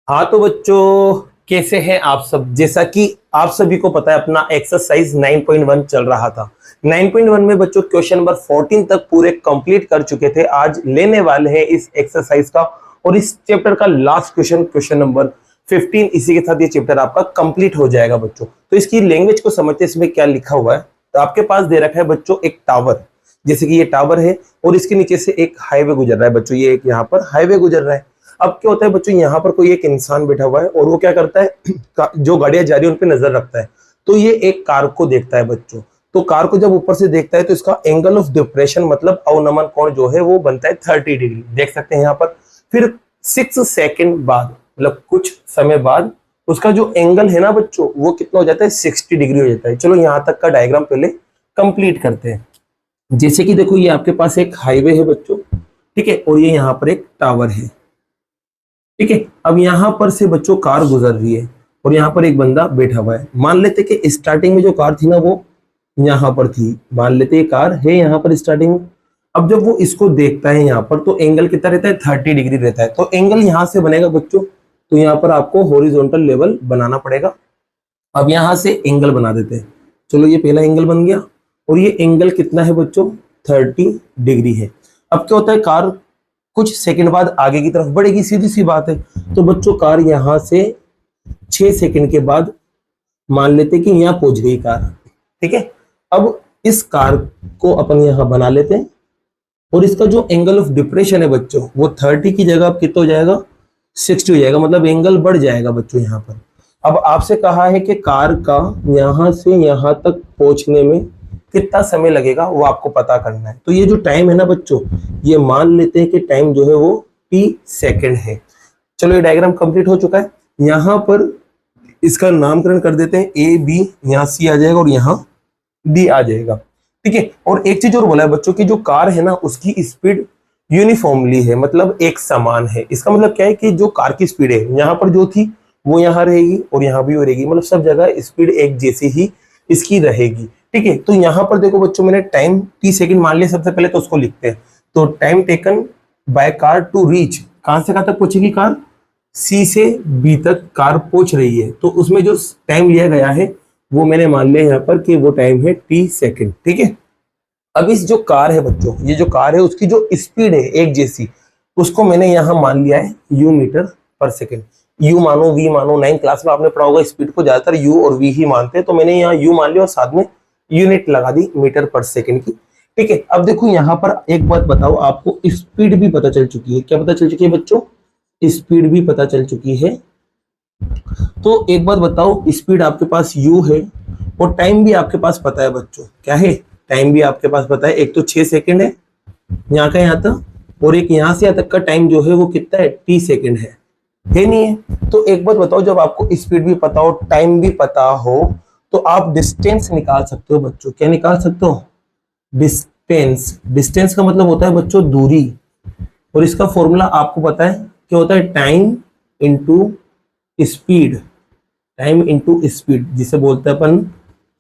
हाँ तो बच्चों, कैसे हैं आप सब। जैसा कि आप सभी को पता है, अपना एक्सरसाइज 9.1 चल रहा था। 9.1 में बच्चों क्वेश्चन नंबर 14 तक पूरे कंप्लीट कर चुके थे। आज लेने वाले हैं इस एक्सरसाइज का और इस चैप्टर का लास्ट क्वेश्चन, क्वेश्चन नंबर 15। इसी के साथ ये चैप्टर आपका कंप्लीट हो जाएगा बच्चों। तो इसकी लैंग्वेज को समझते हैं, इसमें क्या लिखा हुआ है। तो आपके पास दे रखा है बच्चों एक टावर, जैसे कि ये टावर है और इसके नीचे से एक हाईवे गुजर रहा है बच्चों। ये एक यहाँ पर हाईवे गुजर रहा है। अब क्या होता है बच्चों, यहाँ पर कोई एक इंसान बैठा हुआ है और वो क्या करता है, जो गाड़ियां जा रही है उन पर नजर रखता है। तो ये एक कार को देखता है बच्चों। तो कार को जब ऊपर से देखता है तो इसका एंगल ऑफ डिप्रेशन मतलब अवनमन कोण जो है वो बनता है 30 डिग्री। देख सकते हैं यहाँ पर। फिर 6 सेकंड बाद, मतलब कुछ समय बाद, उसका जो एंगल है ना बच्चों, वो कितना हो जाता है, 60 डिग्री हो जाता है। चलो यहाँ तक का डायग्राम पहले कंप्लीट करते हैं। जैसे कि देखो, ये आपके पास एक हाईवे है बच्चों, ठीक है, और ये यहाँ पर एक टावर है, ठीक है। अब यहाँ पर से बच्चों कार गुजर रही है और यहाँ पर एक बंदा बैठा हुआ है। मान लेते कि स्टार्टिंग में जो कार थी ना वो यहाँ पर थी। मान लेते ये कार है यहाँ पर स्टार्टिंग में। अब जब वो इसको देखता है यहाँ पर, तो एंगल कितना रहता है, 30 डिग्री रहता है। तो एंगल यहाँ से बनेगा बच्चों। तो यहाँ पर आपको हॉरिजॉन्टल लेवल बनाना पड़ेगा। अब यहाँ से एंगल बना देते हैं। चलो, ये पहला एंगल बन गया और ये एंगल कितना है बच्चों, 30 डिग्री है। अब क्या होता है, कार कुछ सेकंड बाद आगे की तरफ बढ़ेगी, सीधी सी बात है। तो बच्चों कार यहां से 6 सेकंड के बाद मान लेते कि यहां पहुंच गई कार, ठीक है। अब इस कार को अपन यहां बना लेते हैं और इसका जो एंगल ऑफ डिप्रेशन है बच्चों, वो 30 की जगह अब कितना हो जाएगा, 60 हो जाएगा। मतलब एंगल बढ़ जाएगा बच्चों यहाँ पर। अब आपसे कहा है कि कार का यहां से यहां तक पहुंचने में कितना समय लगेगा, वो आपको पता करना है। तो ये जो टाइम है ना बच्चों, ये मान लेते हैं कि टाइम जो है वो t सेकंड है। चलो, ये डायग्राम कंप्लीट हो चुका है। यहाँ पर इसका नामकरण कर देते हैं, ए बी, यहाँ सी आ जाएगा और यहाँ डी आ जाएगा, ठीक है। और एक चीज और बोला है बच्चों की, जो कार है ना उसकी स्पीड यूनिफॉर्मली है, मतलब एक समान है। इसका मतलब क्या है कि जो कार की स्पीड है यहाँ पर जो थी वो यहाँ रहेगी और यहाँ भी रहेगी, मतलब सब जगह स्पीड एक जैसी ही इसकी रहेगी, ठीक है। तो यहाँ पर देखो बच्चों, मैंने टाइम t सेकंड मान लिया सबसे पहले, तो उसको लिखते हैं। तो time taken by car to reach, कहां से कहां तक पहुंचेगी कार, C से B तक कार पहुंच रही है। तो उसमें जो टाइम लिया गया है वो मैंने मान लिया यहाँ पर कि वो टाइम है t सेकंड, ठीक है। अब इस जो कार है बच्चों, ये जो कार है उसकी जो स्पीड है एक जैसी, उसको मैंने यहाँ मान लिया है u मीटर पर सेकंड। u मानो, v मानो, 9 क्लास में आपने पढ़ा होगा स्पीड को ज्यादातर u और v ही मानते हैं। तो मैंने यहाँ u मान लिया और साथ में यूनिट लगा दी मीटर पर सेकंड की, ठीक है। अब देखो यहाँ पर एक बात बताओ, आपको स्पीड भी पता चल चुकी है। क्या पता चल चुकी है बच्चों, स्पीड भी पता चल चुकी है। तो एक बात बताओ, स्पीड आपके पास u है और टाइम भी आपके पास पता है बच्चों। क्या है, टाइम भी आपके पास पता है। एक तो 6 सेकंड है यहाँ का यहाँ तक, और एक यहाँ से यहाँ तक का टाइम जो है वो कितना है, t सेकंड है नहीं है। तो एक बात बताओ, जब आपको स्पीड भी पता हो, टाइम भी पता हो, तो आप डिस्टेंस निकाल सकते हो बच्चों। क्या निकाल सकते हो, डिस्टेंस। डिस्टेंस का मतलब होता है बच्चों दूरी, और इसका फॉर्मूला आपको पता है क्या होता है, time into speed. Time into speed, जिसे बोलते हैं अपन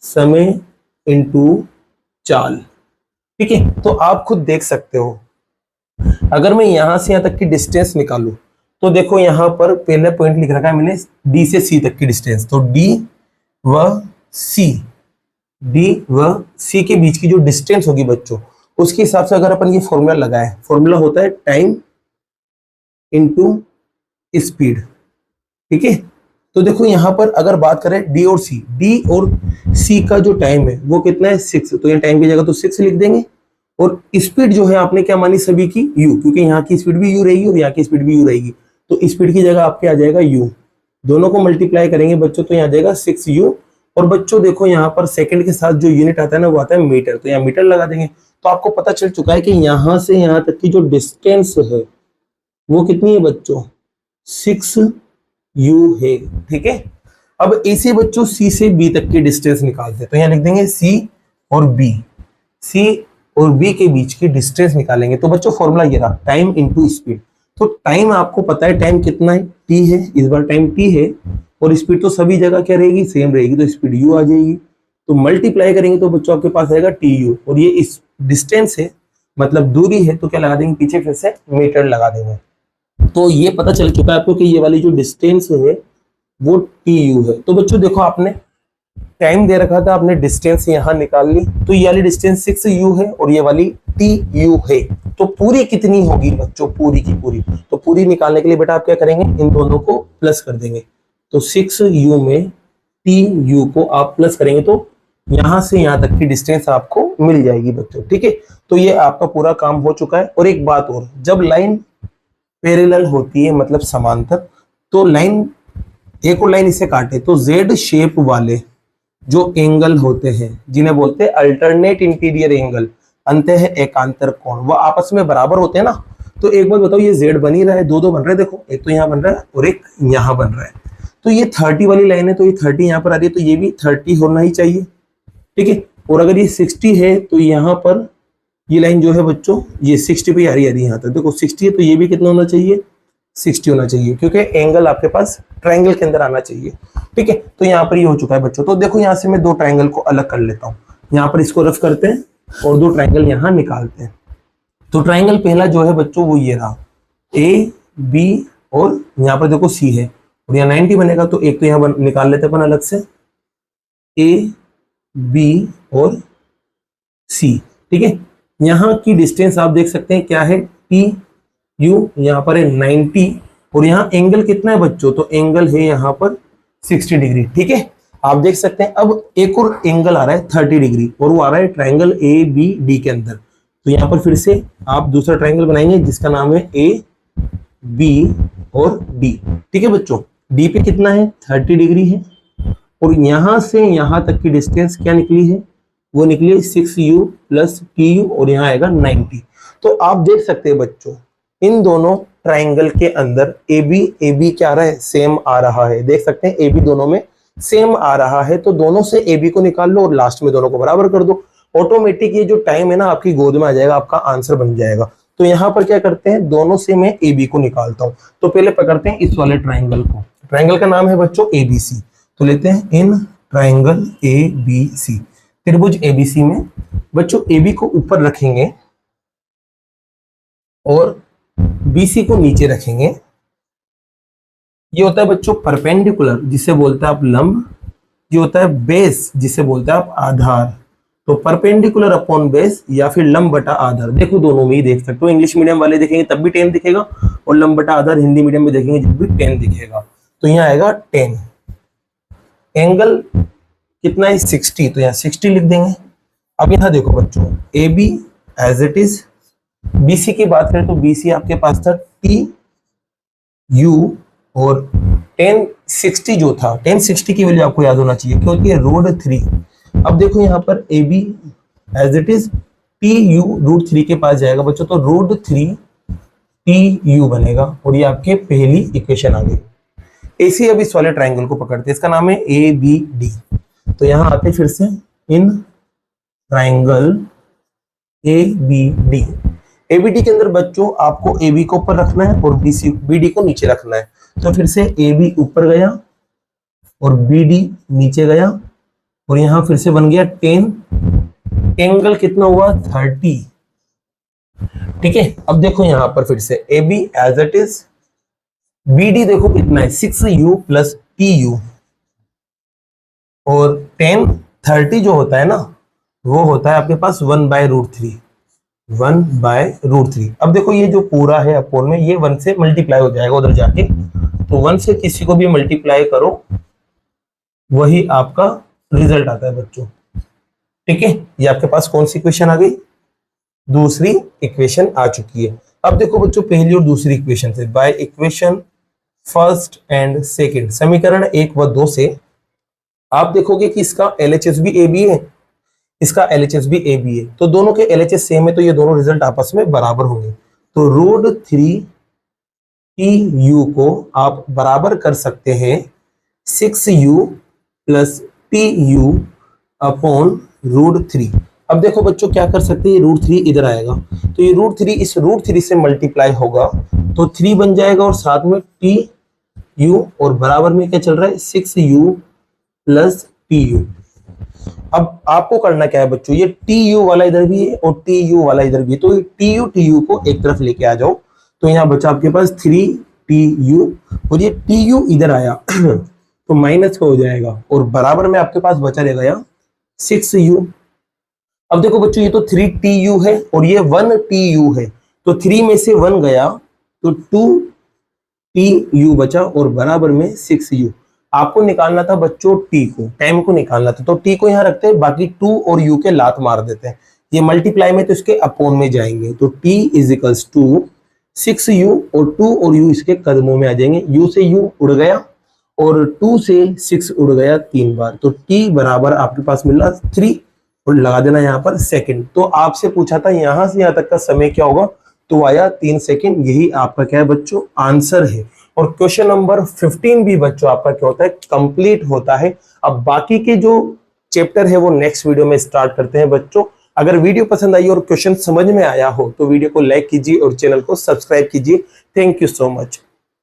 समय इंटू चाल, ठीक है। तो आप खुद देख सकते हो, अगर मैं यहां से यहां तक की डिस्टेंस निकालू तो देखो यहाँ पर पहले पॉइंट लिख रखा है मैंने, डी से सी तक की डिस्टेंस। तो डी व सी के बीच की जो डिस्टेंस होगी बच्चों, उसके हिसाब से अगर अपन ये फॉर्मूला लगाए, फॉर्मूला होता है टाइम इंटू स्पीड, ठीक है। तो देखो यहाँ पर अगर बात करें डी और सी का जो टाइम है वो कितना है, 6। तो ये टाइम की जगह तो 6 लिख देंगे। और स्पीड जो है आपने क्या मानी सभी की, u, क्योंकि यहाँ की स्पीड भी u रहेगी और यहाँ की स्पीड भी u रहेगी। तो स्पीड की जगह आपके आ जाएगा u, दोनों को मल्टीप्लाई करेंगे बच्चों तो यहाँ आ जाएगा 6u। और बच्चों देखो यहाँ पर सेकंड के साथ जो यूनिट आता है ना वो आता है मीटर, तो यहाँ मीटर लगा देंगे। तो आपको पता चल चुका है कि यहाँ से यहाँ तक की जो डिस्टेंस है वो कितनी है बच्चों, 6u है, ठीक है। अब ऐसे बच्चों C से B तक की डिस्टेंस निकालते हैं। तो यहाँ लिख देंगे C और B के बीच की डिस्टेंस निकालेंगे। तो बच्चों फॉर्मूला ये रहा, टाइम इंटू स्पीड। तो टाइम आपको पता है, टाइम कितना है, t है, इस बार टाइम t है, और स्पीड तो सभी जगह क्या रहेगी, सेम रहेगी। तो स्पीड u आ जाएगी। तो मल्टीप्लाई करेंगे तो बच्चों आपके पास आएगा tu, और ये इस डिस्टेंस है मतलब दूरी है, तो क्या लगा देंगे पीछे, फिर से मीटर लगा देंगे। तो ये पता चल चुका है आपको कि ये वाली जो डिस्टेंस है वो टी यू है। तो बच्चों देखो, आपने टाइम दे रखा था, आपने डिस्टेंस यहाँ निकाल ली, तो ये वाली डिस्टेंस 6 यू है और ये वाली टी यू है। तो पूरी कितनी होगी बच्चों, पूरी की पूरी। तो पूरी निकालने के लिए बेटा आप क्या करेंगे, इन दोनों को प्लस कर देंगे। तो 6 यू में टी यू को आप प्लस करेंगे तो यहां से यहां तक की डिस्टेंस आपको मिल जाएगी बच्चों, ठीक है। तो ये आपका पूरा काम हो चुका है। और एक बात और, जब लाइन पैरेलल होती है मतलब समांतर, तो लाइन एक और लाइन इसे काटे तो जेड शेप वाले जो एंगल होते हैं जिन्हें बोलते हैं अल्टरनेट इंटीरियर एंगल, अंतः एकांतर कोण, वो आपस में बराबर होते हैं ना। तो एक बात बताओ, ये जेड बन ही रहा है, दो दो बन रहे हैं, देखो एक तो यहाँ बन रहा है और एक यहाँ बन रहा है। तो ये 30 वाली लाइन है, तो ये 30 यहाँ पर आ रही है, तो ये भी 30 होना ही चाहिए, ठीक है। और अगर ये 60 है तो यहाँ पर ये लाइन जो है बच्चों ये 60 पे आ रही है, यहाँ तक देखो 60 है, तो ये भी कितना होना चाहिए, 60 होना चाहिए, क्योंकि एंगल आपके पास ट्रायंगल के अंदर आना चाहिए, ठीक है। तो यहाँ पर ये हो चुका है बच्चों। तो देखो यहाँ से मैं दो ट्रायंगल को अलग कर लेता हूँ, यहाँ पर इसको रफ करते हैं और दो ट्रायंगल यहाँ निकालते हैं। तो ट्रायंगल पहला जो है बच्चों वो ये रहा, ए बी और यहाँ पर देखो सी है और यहाँ 90 बनेगा। तो एक तो यहाँ निकाल लेते अपन अलग से, ए बी और सी, ठीक है। यहाँ की डिस्टेंस आप देख सकते हैं क्या है, टी यू, यहाँ पर है 90 और यहाँ एंगल कितना है बच्चों, तो एंगल है यहाँ पर 60 डिग्री, ठीक है। आप देख सकते हैं अब एक और एंगल आ रहा है 30 डिग्री और वो आ रहा है ट्रायंगल ए बी डी के अंदर। तो यहाँ पर फिर से आप दूसरा ट्रायंगल बनाएंगे जिसका नाम है ए बी और डी, ठीक है बच्चों। डी पे कितना है, 30 डिग्री है और यहां से यहां तक की डिस्टेंस क्या निकली है, वो निकली 6u प्लस टी और यहाँ आएगा 90। तो आप देख सकते हैं बच्चों, इन दोनों ट्रायंगल के अंदर ए बी क्या आ रहा है, सेम आ रहा है, देख सकते हैं ए बी दोनों में सेम आ रहा है। तो दोनों से ए बी को निकाल लो और लास्ट में दोनों को बराबर कर दो, ऑटोमेटिक ये जो टाइम है ना आपकी गोद में आ जाएगा, आपका आंसर बन जाएगा। तो यहाँ पर क्या करते हैं, दोनों से मैं ए बी को निकालता हूं। तो पहले पकड़ते हैं इस वाले ट्रायंगल को, ट्रायंगल का नाम है बच्चों एबीसी। तो लेते हैं इन ट्रायंगल ए बी सी, त्रिभुज एबीसी में बच्चों ए बी को ऊपर रखेंगे और बीसी को नीचे रखेंगे। ये होता है बच्चों परपेंडिकुलर जिसे बोलते हैं आप लंब, ये होता है बेस जिसे बोलते हैं आप आधार। तो परपेंडिकुलर अपॉन बेस या फिर लंब बटा आधार, देखो दोनों में ही देख सकते हो, इंग्लिश मीडियम वाले देखेंगे तब भी 10 दिखेगा और लंब बटा आधार हिंदी मीडियम में देखेंगे जब भी 10 दिखेगा। तो यहाँ आएगा 10। एंगल कितना है 60, तो यहाँ 60 लिख देंगे। अब यहाँ देखो बच्चों A B as it is, BC की बात करें तो बीसी आपके पास था टी यू और 1060 जो था, 1060 की वैल्यू आपको याद होना चाहिए क्योंकि रूट 3। अब देखो यहाँ पर A B as it is T U root 3 के पास जाएगा बच्चों, तो रूट 3 टी यू बनेगा और ये आपके पहली इक्वेशन आ गई। ऐसे अब इस वाले ट्रायंगल को पकड़ते हैं, इसका नाम है ए बी डी। तो यहाँ आते फिर से in triangle A B D, ABD के अंदर बच्चों आपको ए बी को ऊपर रखना है और बी डी को नीचे रखना है। तो फिर से ए बी ऊपर गया और बी डी नीचे गया और यहां फिर से बन गया 10, एंगल कितना हुआ 30, ठीक है। अब देखो यहां पर फिर से A B as it is, B D देखो कितना है 6u प्लस टी यू और 1030 जो होता है ना वो होता है आपके पास 1/√3, 1/√3। अब देखो ये जो पूरा है अपोन में ये 1 से मल्टीप्लाई हो जाएगा उधर जाके, तो 1 से किसी को भी मल्टीप्लाई करो वही आपका रिजल्ट आता है बच्चों, ठीक है। ये आपके पास कौन सी इक्वेशन आ गई, दूसरी इक्वेशन आ चुकी है। अब देखो बच्चों पहली और दूसरी इक्वेशन से, by equation first and second, समीकरण 1 व 2 से आप देखोगे कि इसका एलएचएस भी ए बी है, इसका एलएचएस भी ए बी है, तो दोनों के एलएचएस सेम है, तो ये दोनों रिजल्ट आपस में बराबर होंगे। तो रूट 3 टी यू को आप बराबर कर सकते हैं 6u plus T U upon root 3। अब देखो बच्चों क्या कर सकते हैं, रूट 3 इधर आएगा तो ये रूट 3 इस रूट 3 से मल्टीप्लाई होगा तो 3 बन जाएगा और साथ में टी यू और बराबर में क्या चल रहा है 6u प्लस टी यू। अब आपको करना क्या है बच्चों, ये टी यू वाला इधर भी है और टी यू वाला इधर भी है, तो टी यू को एक तरफ लेके आ जाओ। तो यहाँ बचा आपके पास 3tu और ये tu इधर आया तो माइनस हो जाएगा और बराबर में आपके पास बचा रहेगा यहाँ 6u। अब देखो बच्चों ये तो 3tu है और ये 1tu है, तो 3 में से 1 गया तो 2tu बचा और बराबर में 6u। आपको निकालना था बच्चों t को, टाइम को निकालना था, तो t को यहाँ रखते हैं, बाकी 2 और u के लात मार देते हैं। ये मल्टीप्लाई में तो इसके अपोन में जाएंगे, तो t is equals to 6u और 2 और u इसके कदमों में आ जाएंगे। u से u उड़ गया और 2 से 6 उड़ गया 3 बार, तो t बराबर आपके पास मिल रहा 3 और लगा देना यहाँ पर सेकंड। तो आपसे पूछा था यहाँ से यहाँ तक का समय क्या होगा, तो आया 3 सेकंड। यही आपका क्या है बच्चों आंसर है। और क्वेश्चन नंबर 15 भी बच्चों आपका क्या होता है कंप्लीट होता है। अब बाकी के जो चैप्टर है वो नेक्स्ट वीडियो में स्टार्ट करते हैं बच्चों। अगर वीडियो पसंद आई और क्वेश्चन समझ में आया हो तो वीडियो को लाइक कीजिए और चैनल को सब्सक्राइब कीजिए। Thank you so much.